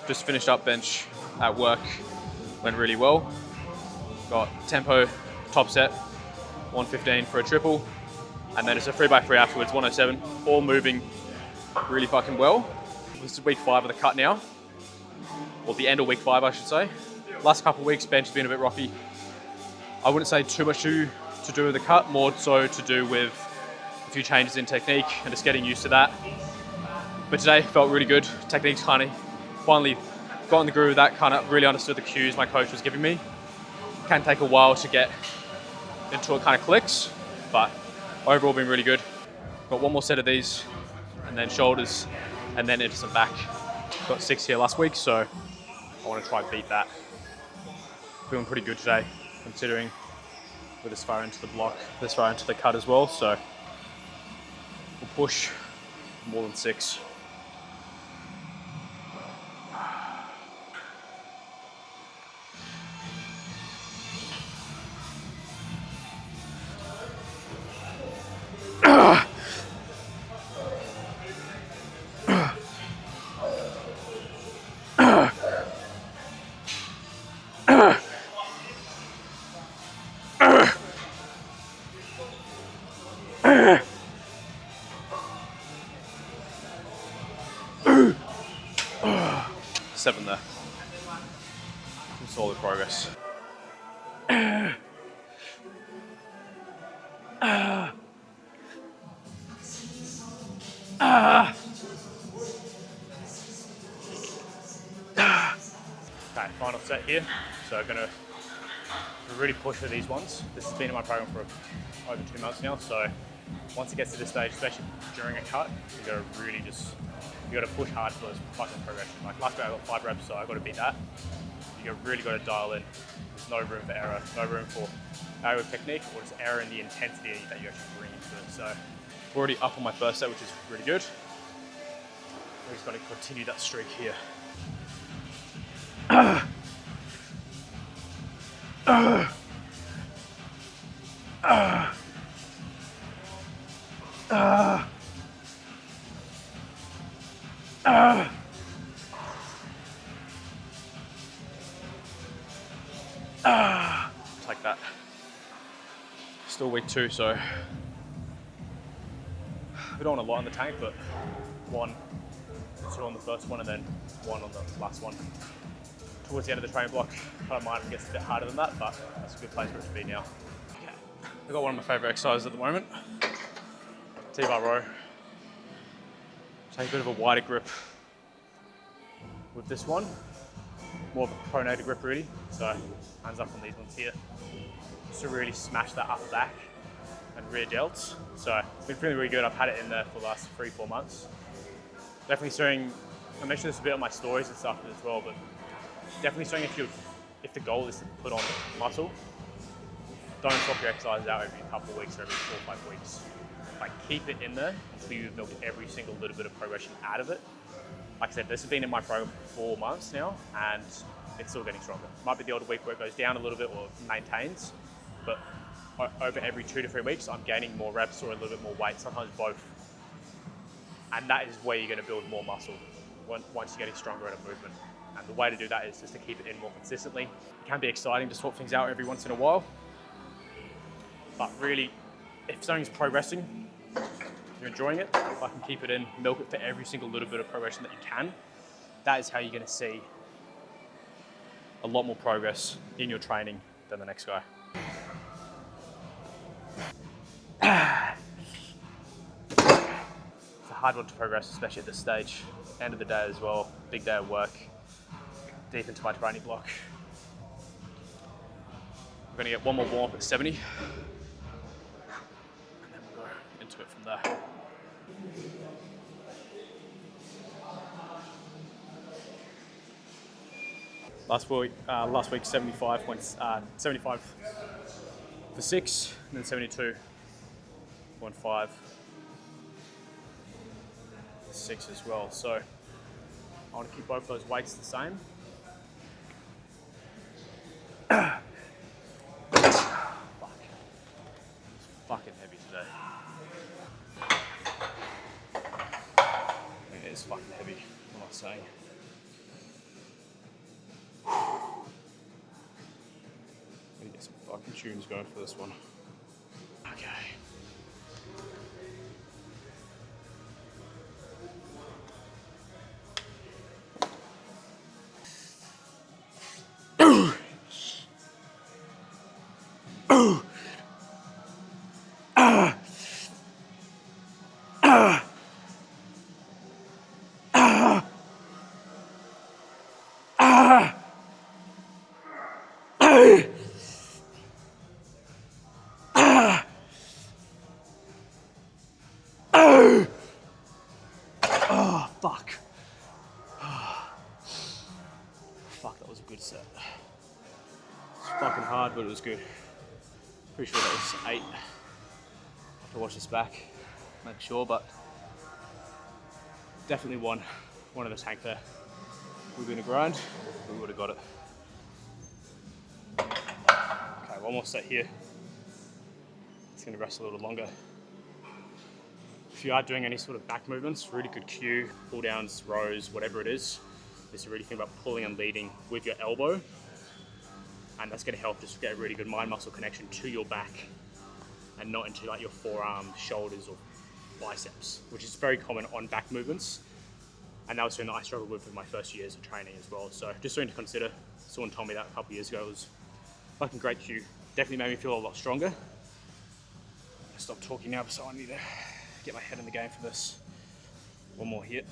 Just finished up bench at work, went really well. Got tempo, top set, 115 for a triple, and then it's a 3x3 afterwards, 107, all moving really fucking well. This is week 5 of the cut now, or the end of week 5 I should say. Last couple of weeks bench has been a bit rocky. I wouldn't say too much to do with the cut, more so to do with a few changes in technique and just getting used to that. But today felt really good. Technique's kind of finally got in the groove of that, kind of really understood the cues my coach was giving me. Can take a while to get into it, kind of clicks, but overall been really good. Got one more set of these, and then shoulders, and then into some back. Got 6 here last week, so I want to try and beat that. Feeling pretty good today, considering we're this far into the block, this far into the cut as well, so we'll push more than 6. Seven there. Some solid progress. Okay, final set here. So gonna really push for these ones. This has been in my program for over 2 months now, so once it gets to this stage, especially during a cut, you gotta really you gotta push hard for those fucking progression. Like last week I got 5 reps, so I gotta beat that. You really gotta dial in. There's no room for error, no room for error with technique or just error in the intensity that you actually bring into it. So already up on my first set, which is really good. We're just gonna continue that streak here. Like that. Still week 2, so we don't want a lot in the tank, but 1, 2 on the first one, and then 1 on the last one. Towards the end of the training block, I don't mind if it gets a bit harder than that, but that's a good place for it to be now. Okay. I've got one of my favorite exercises at the moment. T-bar row. Take a bit of a wider grip with this one. More of a pronated grip really. So hands up on these ones here. Just to really smash that upper back and rear delts. So it's been feeling really good. I've had it in there for the last 3-4 months. Definitely showing, I mentioned this a bit on my stories and stuff as well, but definitely showing if the goal is to put on muscle, don't swap your exercises out every couple of weeks or every 4 or 5 weeks. Like keep it in there until you've milked every single little bit of progression out of it. Like I said, this has been in my program for 4 months now, and it's still getting stronger. Might be the odd week where it goes down a little bit or maintains, but over every 2 to 3 weeks, I'm gaining more reps or a little bit more weight, sometimes both. And that is where you're going to build more muscle once you're getting stronger at a movement. And the way to do that is just to keep it in more consistently. It can be exciting to swap things out every once in a while, but really, if something's progressing, you're enjoying it, if I can keep it in, milk it for every single little bit of progression that you can, that is how you're going to see a lot more progress in your training than the next guy. It's a hard one to progress, especially at this stage. End of the day as well, big day at work, deep into my training block. We're going to get one more warm up at 70, and then we'll go into it from there. Last week 75 points, 75 for 6, and then 72.5 for 6 as well. So I want to keep both those weights the same. Fuck. It's fucking heavy today. It is fucking heavy, I'm not saying. Some fucking tunes going for this one. Okay. Oh, fuck. Fuck, that was a good set. It's fucking hard, but it was good. Pretty sure that was 8. I'll have to watch this back, make sure, but definitely won one of the tank there. We've been a grind, we would have got it. Okay, one more set here. It's gonna rest a little longer. If you are doing any sort of back movements, really good cue, pull downs, rows, whatever it is to really think about pulling and leading with your elbow. And that's gonna help just get a really good mind muscle connection to your back and not into like your forearms, shoulders, or biceps, which is very common on back movements. And that was something that I struggled with in my first years of training as well. So just something to consider. Someone told me that a couple of years ago. It was fucking great cue. Definitely made me feel a lot stronger. I'm gonna stop talking now because I need to get my head in the game for this. One more hit.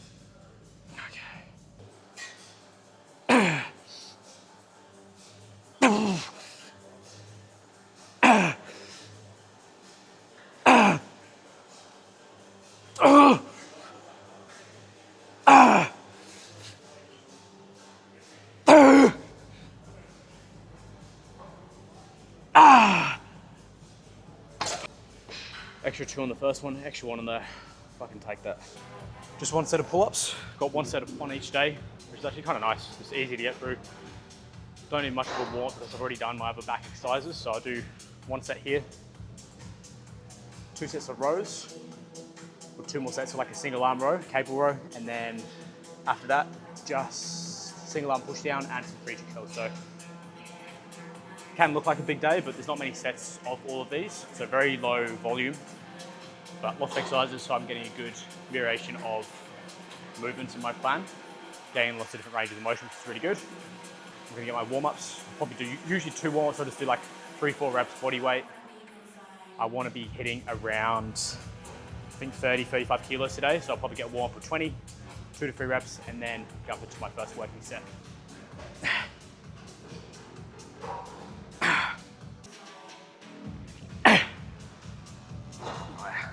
Okay. Extra 2 on the first one, extra 1 on the, fucking take that. Just 1 set of pull-ups, got 1 set on each day, which is actually kind of nice. It's easy to get through. Don't need much of a warm because I've already done my other back exercises. So I'll do 1 set here, 2 sets of rows, with 2 more sets of like a single arm row, cable row, and then after that, just single arm push down and some creature curls. So can look like a big day, but there's not many sets of all of these. So very low volume, but lots of exercises. So I'm getting a good variation of movements in my plan, getting lots of different ranges of motion, which is really good. I'm gonna get my warm-ups. I'll probably do usually 2 warm-ups. So I'll just do like 3-4 reps body weight. I wanna be hitting around, I think 30-35 kilos today. So I'll probably get a warm-up for 20, 2 to 3 reps, and then jump into my first working set.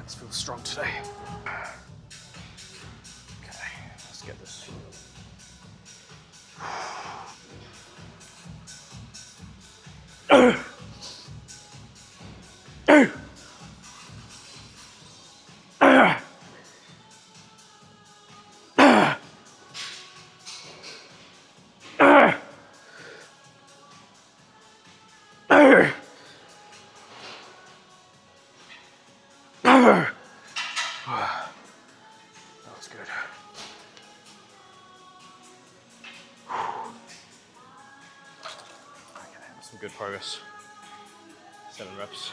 This feels strong today. Okay, let's get this. That was good. Okay, some good progress. 7 reps.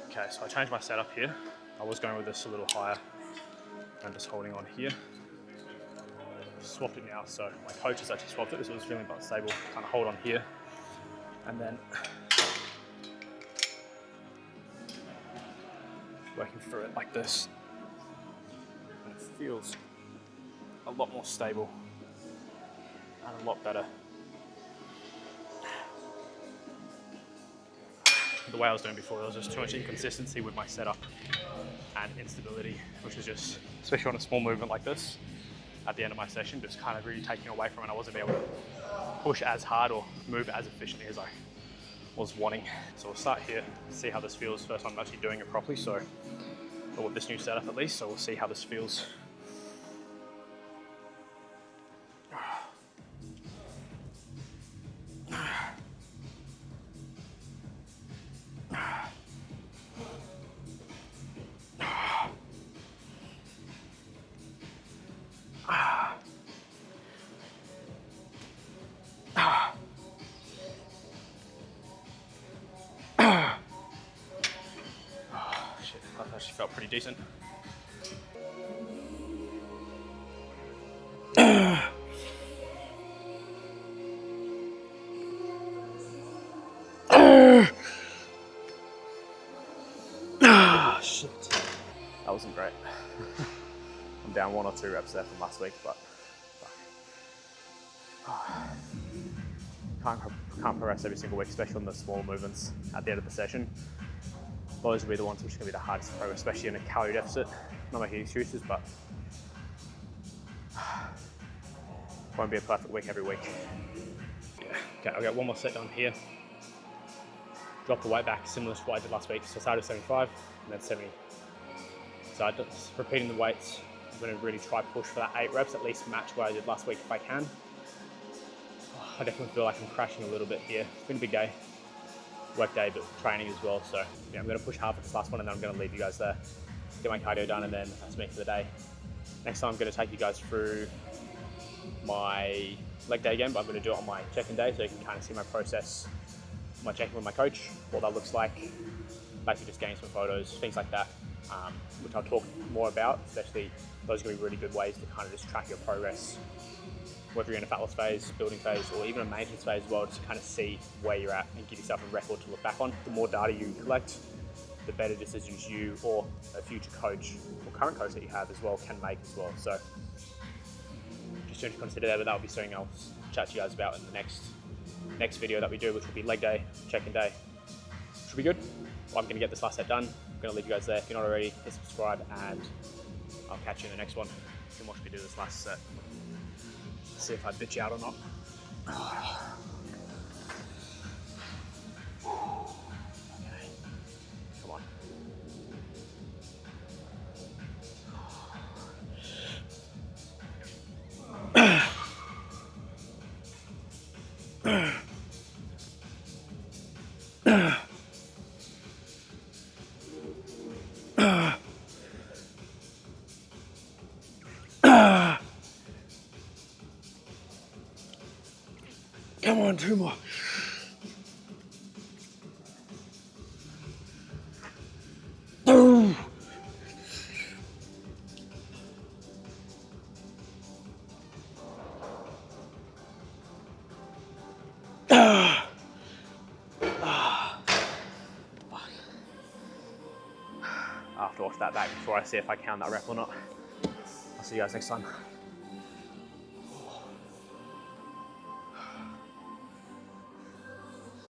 Okay, so I changed my setup here. I was going with this a little higher and just holding on here. Swapped it now, so my coach has actually swapped it. This was feeling about stable. Kind of hold on here, and then working through it like this. And it feels a lot more stable and a lot better. The way I was doing before, there was just too much inconsistency with my setup and instability, which was just, especially on a small movement like this, at the end of my session, just kind of really taking away from it. I wasn't able to push as hard or move as efficiently as I was wanting. So we'll start here, see how this feels. First time I'm actually doing it properly, so, or with this new setup at least, so we'll see how this feels. Shit, that actually felt pretty decent. Shit. That wasn't great. I'm down 1 or 2 reps there from last week, but can't progress every single week, especially on the small movements at the end of the session. Those will be the ones which are going to be the hardest to progress, especially in a calorie deficit. Not making excuses, but won't be a perfect week every week. Yeah. Okay, I'll get one more set done here. Drop the weight back, similar to what I did last week. So I started at 75 and then 70. So I'm just repeating the weights. I'm going to really try push for that 8 reps, at least match what I did last week if I can. I definitely feel like I'm crashing a little bit here. It's been a big day, work day, but training as well. So yeah, I'm going to push hard for this last one, and then I'm going to leave you guys there, get my cardio done, and then that's me for the day. Next time I'm going to take you guys through my leg day again, but I'm going to do it on my check-in day, so you can kind of see my process, my check-in with my coach, what that looks like, basically just getting some photos, things like that, which I'll talk more about. Especially those are going to be really good ways to kind of just track your progress, whether you're in a fat loss phase, building phase, or even a maintenance phase as well, just to kind of see where you're at and give yourself a record to look back on. The more data you collect, the better decisions you or a future coach or current coach that you have as well can make as well. So just to consider that, but that'll be something I'll chat to you guys about in the next video that we do, which will be leg day, check-in day. Should be good. Well, I'm going to get this last set done. I'm going to leave you guys there. If you're not already, hit subscribe, and I'll catch you in the next one. You can watch me do this last set. See if I bitch out or not. Okay, come on. Come on, 2 more. I'll have to watch that back before I see if I count that rep or not. I'll see you guys next time.